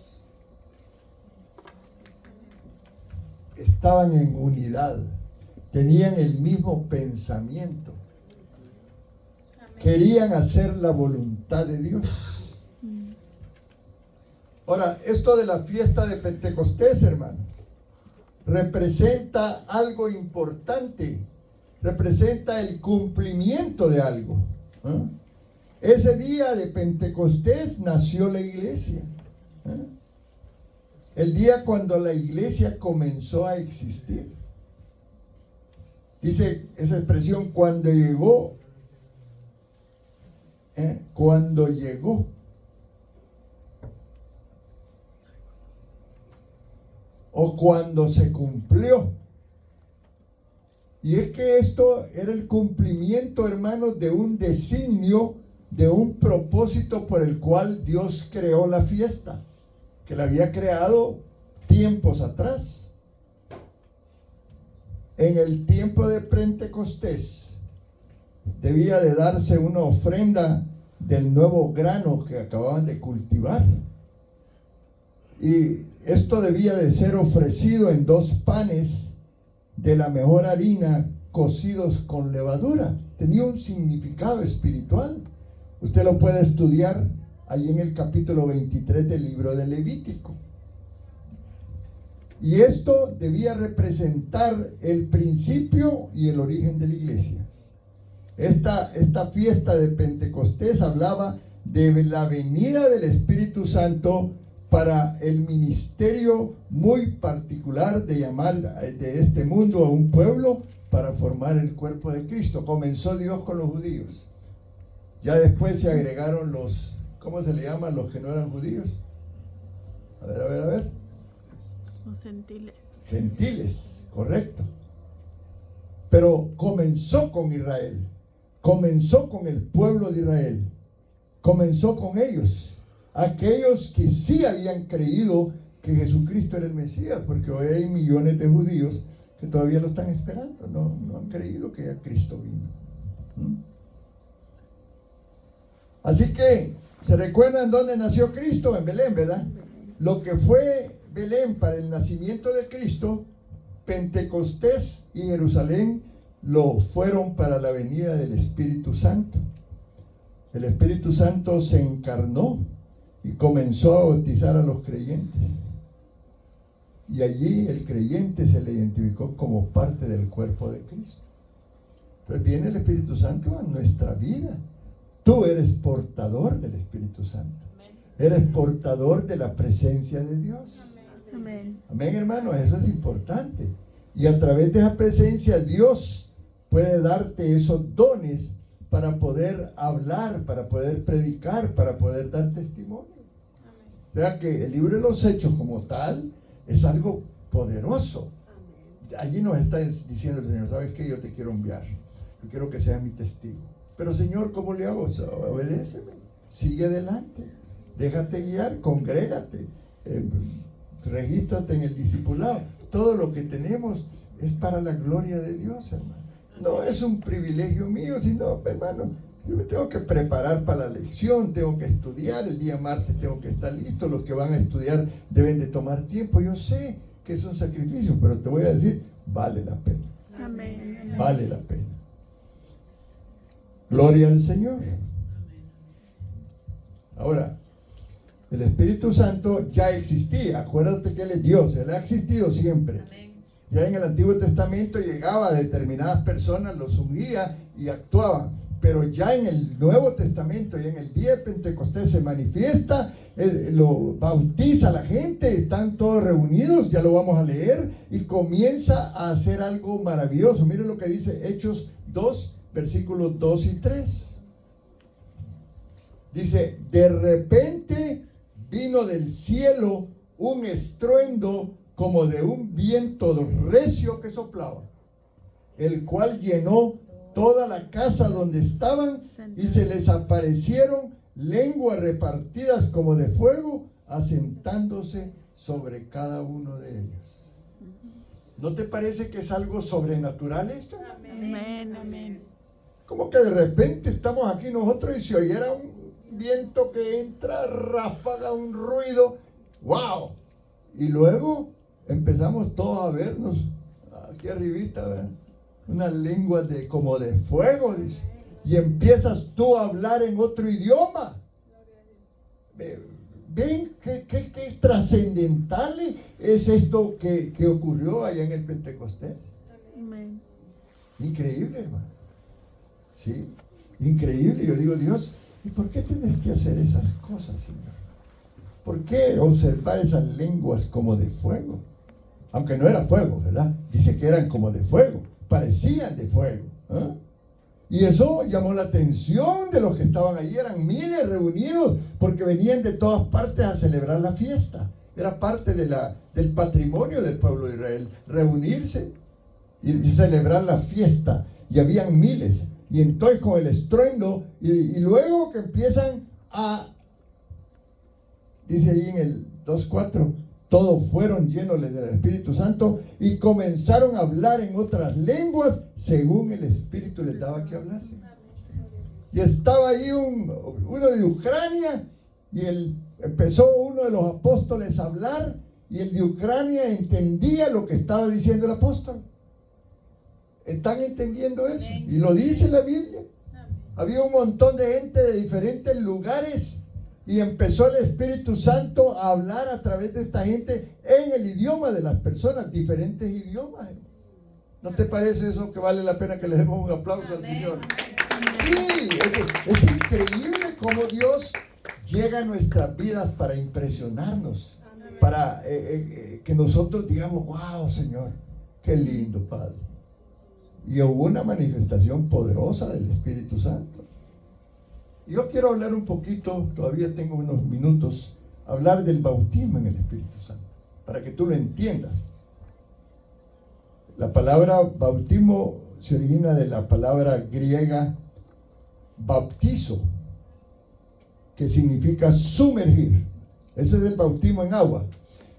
A: Estaban en unidad, tenían el mismo pensamiento,
C: Amén.
A: querían hacer la voluntad de Dios. Ahora, esto de la fiesta de Pentecostés, hermano, representa algo importante, representa el cumplimiento de algo. Ese día de Pentecostés nació la iglesia. El día cuando la iglesia comenzó a existir. Dice esa expresión, cuando llegó, o cuando se cumplió. Y es que esto era el cumplimiento, hermanos, de un designio, de un propósito por el cual Dios creó la fiesta, que la había creado tiempos atrás. En el tiempo de Pentecostés debía de darse una ofrenda del nuevo grano que acababan de cultivar. Y esto debía de ser ofrecido en 2 panes de la mejor harina cocidos con levadura. Tenía un significado espiritual. Usted lo puede estudiar ahí en el capítulo 23 del libro de Levítico. Y esto debía representar el principio y el origen de la iglesia. Esta fiesta de Pentecostés hablaba de la venida del Espíritu Santo para el ministerio muy particular de llamar de este mundo a un pueblo para formar el cuerpo de Cristo. Comenzó Dios con los judíos. Ya después se agregaron los, ¿cómo se le llaman los que no eran judíos? A ver.
B: Los gentiles.
A: Gentiles, correcto. Pero comenzó con Israel. Comenzó con el pueblo de Israel. Comenzó con ellos. Aquellos que sí habían creído que Jesucristo era el Mesías, porque hoy hay millones de judíos que todavía lo están esperando, no han creído que ya Cristo vino. Así que, ¿se recuerdan dónde nació Cristo? En Belén, ¿verdad? Lo que fue Belén para el nacimiento de Cristo, Pentecostés y Jerusalén lo fueron para la venida del Espíritu Santo. El Espíritu Santo se encarnó y comenzó a bautizar a los creyentes. Y allí el creyente se le identificó como parte del cuerpo de Cristo. Entonces viene el Espíritu Santo a nuestra vida. Tú eres portador del Espíritu Santo. Eres portador de la presencia de Dios.
B: Amén.
A: Amén, hermanos, eso es importante. Y a través de esa presencia Dios puede darte esos dones para poder hablar, para poder predicar, para poder dar testimonio. O sea que el libro de los Hechos como tal es algo poderoso. Allí nos está diciendo el Señor, ¿sabes qué? Yo te quiero enviar. Yo quiero que seas mi testigo. Pero Señor, ¿cómo le hago? Obedéceme. Sigue adelante. Déjate guiar, congrégate. Regístrate en el discipulado. Todo lo que tenemos es para la gloria de Dios, hermano. No es un privilegio mío, sino, hermano, yo me tengo que preparar para la lección, tengo que estudiar, el día martes tengo que estar listo, los que van a estudiar deben de tomar tiempo. Yo sé que es un sacrificio, pero te voy a decir, vale la pena.
B: Amén.
A: Vale la pena. Gloria al Señor. Ahora, el Espíritu Santo ya existía. Acuérdate que Él es Dios, Él ha existido siempre. Ya en el Antiguo Testamento llegaba a determinadas personas, los ungía y actuaban. Pero ya en el Nuevo Testamento, ya en el día de Pentecostés se manifiesta, lo bautiza a la gente, están todos reunidos, ya lo vamos a leer, y comienza a hacer algo maravilloso. Miren lo que dice Hechos 2, versículos 2 y 3. Dice, de repente vino del cielo un estruendo como de un viento recio que soplaba, el cual llenó toda la casa donde estaban, y se les aparecieron lenguas repartidas como de fuego, asentándose sobre cada uno de ellos. ¿No te parece que es algo sobrenatural esto?
B: Amén, amén.
A: Como que de repente estamos aquí nosotros y se oyera un viento que entra, ráfaga, un ruido, ¡wow! Y luego empezamos todos a vernos aquí arribita, ¿verdad? Unas lenguas como de fuego, dice. Y empiezas tú a hablar en otro idioma. ¿Ven qué trascendental es esto que ocurrió allá en el Pentecostés?
B: Amén.
A: Increíble, hermano. Sí, increíble. Yo digo, Dios, ¿y por qué tienes que hacer esas cosas, Señor? ¿Por qué observar esas lenguas como de fuego? Aunque no era fuego, ¿verdad? Dice que eran como de fuego, parecían de fuego. ¿Eh? Y eso llamó la atención de los que estaban allí. Eran miles reunidos porque venían de todas partes a celebrar la fiesta. Era parte del patrimonio del pueblo de Israel, reunirse y celebrar la fiesta. Y habían miles. Y entonces con el estruendo y luego que empiezan a, dice ahí en el 2:4, todos fueron llenos del Espíritu Santo y comenzaron a hablar en otras lenguas según el Espíritu les daba que hablasen. Y estaba ahí uno de Ucrania y empezó uno de los apóstoles a hablar y el de Ucrania entendía lo que estaba diciendo el apóstol. ¿Están entendiendo eso? Y lo dice la Biblia. Había un montón de gente de diferentes lugares y empezó el Espíritu Santo a hablar a través de esta gente en el idioma de las personas, diferentes idiomas. ¿No te parece eso que vale la pena que le demos un aplauso al Señor? Sí, es increíble cómo Dios llega a nuestras vidas para impresionarnos, para que nosotros digamos, wow, Señor, qué lindo, Padre. Y hubo una manifestación poderosa del Espíritu Santo. Yo quiero hablar un poquito, todavía tengo unos minutos, hablar del bautismo en el Espíritu Santo, para que tú lo entiendas. La palabra bautismo se origina de la palabra griega baptizo, que significa sumergir. Ese es el bautismo en agua.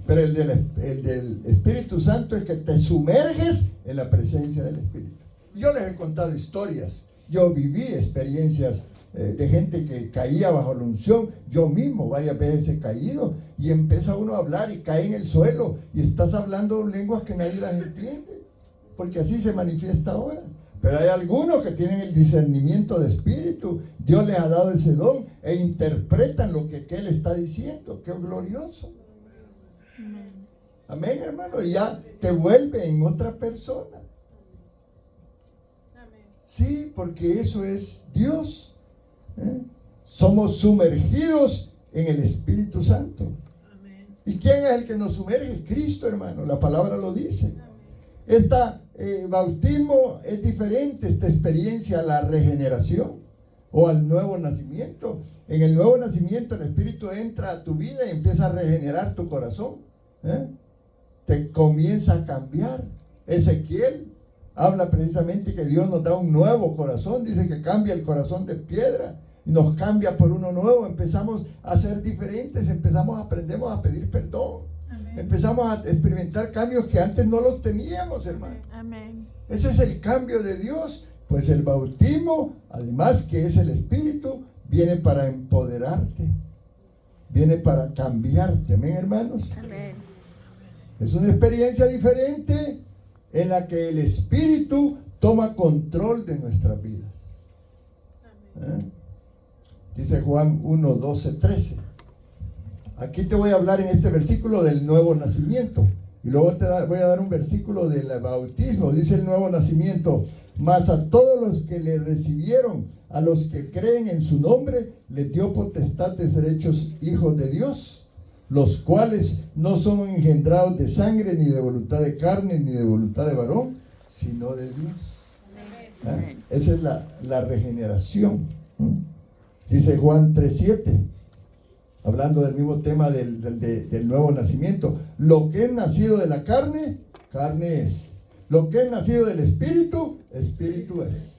A: Pero el del Espíritu Santo es que te sumerges en la presencia del Espíritu. Yo les he contado historias, yo viví experiencias de gente que caía bajo la unción. Yo mismo varias veces he caído y empieza uno a hablar y cae en el suelo y estás hablando lenguas que nadie las entiende, porque así se manifiesta ahora. Pero hay algunos que tienen el discernimiento de espíritu, Dios les ha dado ese don e interpretan lo que Él está diciendo. ¡Qué glorioso! Amén, hermano. Y ya te vuelve en otra persona. Sí, porque eso es Dios. Somos sumergidos en el Espíritu Santo. ¿Y quién es el que nos sumerge? Cristo, hermano. La palabra lo dice. Este bautismo es diferente, esta experiencia a la regeneración o al nuevo nacimiento. En el nuevo nacimiento el Espíritu entra a tu vida y empieza a regenerar tu corazón. Te comienza a cambiar. Ezequiel habla precisamente que Dios nos da un nuevo corazón. Dice que cambia el corazón de piedra y nos cambia por uno nuevo. Empezamos a ser diferentes, aprendemos a pedir perdón. Amén. Empezamos a experimentar cambios que antes no los teníamos, hermano.
B: Amén.
A: Ese es el cambio de Dios. Pues el bautismo, además que es el Espíritu, viene para empoderarte, viene para cambiarte. Amén, hermanos.
B: Amén.
A: Es una experiencia diferente en la que el Espíritu toma control de nuestras vidas. Dice Juan 1, 12, 13. Aquí te voy a hablar en este versículo del nuevo nacimiento. Y luego voy a dar un versículo del bautismo. Dice el nuevo nacimiento: mas a todos los que le recibieron, a los que creen en su nombre, les dio potestad de ser hechos hijos de Dios, los cuales no son engendrados de sangre, ni de voluntad de carne, ni de voluntad de varón, sino de Dios. Esa es la regeneración. Dice Juan 3:7, hablando del mismo tema del nuevo nacimiento: lo que es nacido de la carne, carne es; lo que es nacido del Espíritu, Espíritu es.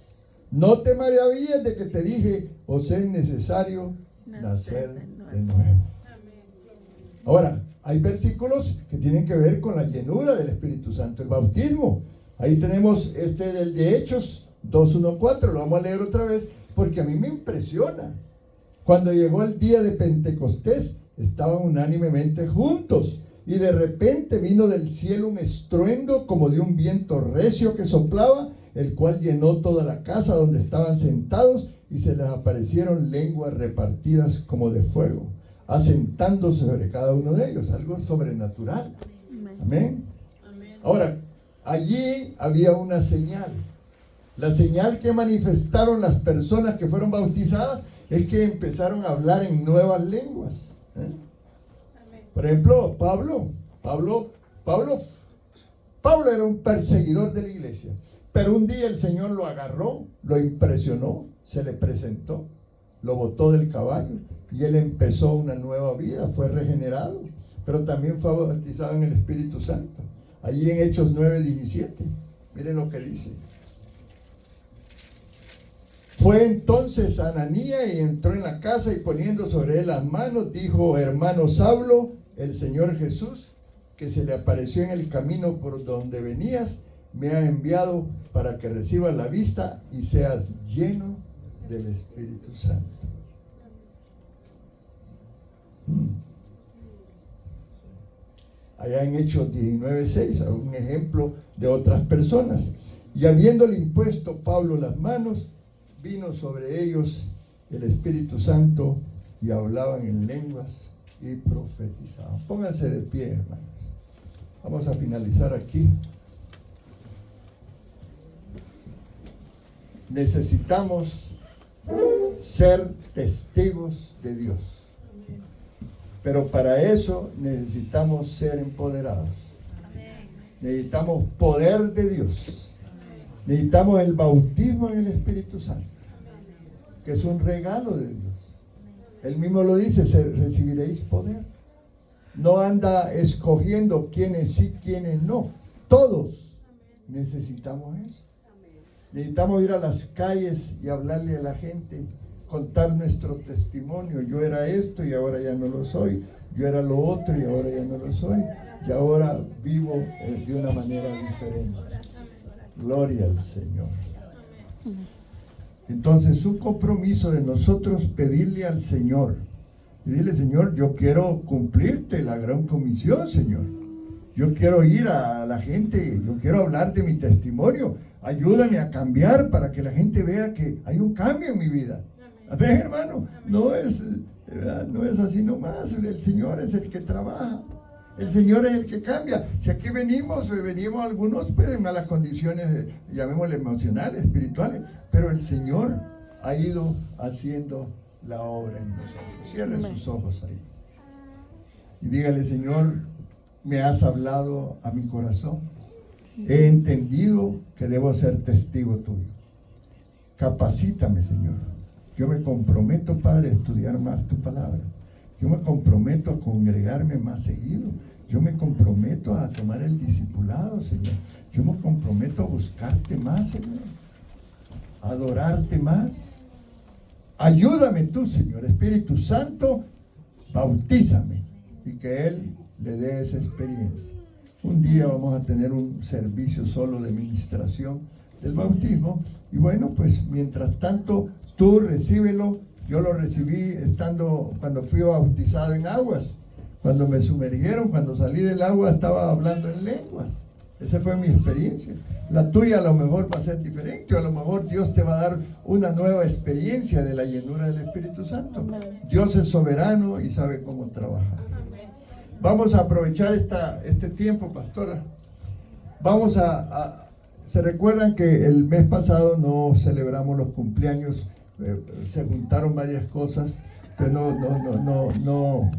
A: No te maravilles de que te dije, os es necesario nacer de nuevo. Ahora, hay versículos que tienen que ver con la llenura del Espíritu Santo, el bautismo. Ahí tenemos del de Hechos 2:1-4, lo vamos a leer otra vez porque a mí me impresiona. Cuando llegó el día de Pentecostés, estaban unánimemente juntos y de repente vino del cielo un estruendo como de un viento recio que soplaba, el cual llenó toda la casa donde estaban sentados y se les aparecieron lenguas repartidas como de fuego, asentándose sobre cada uno de ellos, algo sobrenatural. Amén. Ahora, allí había una señal. La señal que manifestaron las personas que fueron bautizadas es que empezaron a hablar en nuevas lenguas. Por ejemplo, Pablo era un perseguidor de la iglesia, pero un día el Señor lo agarró, lo impresionó, se le presentó, lo botó del caballo y él empezó una nueva vida, fue regenerado, pero también fue bautizado en el Espíritu Santo. Allí en Hechos 9:17, miren lo que dice. Fue entonces Ananías y entró en la casa y poniendo sobre él las manos, dijo: hermano Saulo, el Señor Jesús, que se le apareció en el camino por donde venías, me ha enviado para que recibas la vista y seas lleno del Espíritu Santo. Allá en Hechos 19:6, un ejemplo de otras personas. Y habiéndole impuesto Pablo las manos, vino sobre ellos el Espíritu Santo y hablaban en lenguas y profetizaban. Pónganse de pie, hermanos. Vamos a finalizar aquí. Necesitamos ser testigos de Dios. Pero para eso necesitamos ser empoderados. Necesitamos poder de Dios. Necesitamos el bautismo en el Espíritu Santo, que es un regalo de Dios. Él mismo lo dice: recibiréis poder. No anda escogiendo quiénes sí, quiénes no. Todos necesitamos eso. Necesitamos ir a las calles y hablarle a la gente, contar nuestro testimonio. Yo era esto y ahora ya no lo soy. Yo era lo otro y ahora ya no lo soy. Y ahora vivo de una manera diferente. Gloria al Señor. Entonces, un compromiso de nosotros pedirle al Señor y dile: Señor, yo quiero cumplirte la gran comisión, Señor. Yo quiero ir a la gente, yo quiero hablar de mi testimonio. Ayúdame a cambiar para que la gente vea que hay un cambio en mi vida. Amén, hermano. No es así nomás. El Señor es el que trabaja. El Señor es el que cambia. Si aquí venimos algunos pues en malas condiciones, llamémosle emocionales, espirituales, pero el Señor ha ido haciendo la obra en nosotros. Cierre sus ojos ahí y dígale: Señor, me has hablado a mi corazón. He entendido que debo ser testigo tuyo. Capacítame, Señor. Yo me comprometo, Padre, a estudiar más tu palabra. Yo me comprometo a congregarme más seguido. Yo me comprometo a tomar el discipulado, Señor. Yo me comprometo a buscarte más, Señor. A adorarte más. Ayúdame tú, Señor. Espíritu Santo, bautízame. Y que Él le dé esa experiencia. Un día vamos a tener un servicio solo de ministración del bautismo. Y bueno, pues mientras tanto, tú recíbelo. Yo lo recibí cuando fui bautizado en aguas. Cuando me sumergieron, cuando salí del agua, estaba hablando en lenguas. Esa fue mi experiencia. La tuya a lo mejor va a ser diferente, o a lo mejor Dios te va a dar una nueva experiencia de la llenura del Espíritu Santo. Dios es soberano y sabe cómo trabajar. Vamos a aprovechar este tiempo, pastora. Se recuerdan que el mes pasado no celebramos los cumpleaños. Se juntaron varias cosas que no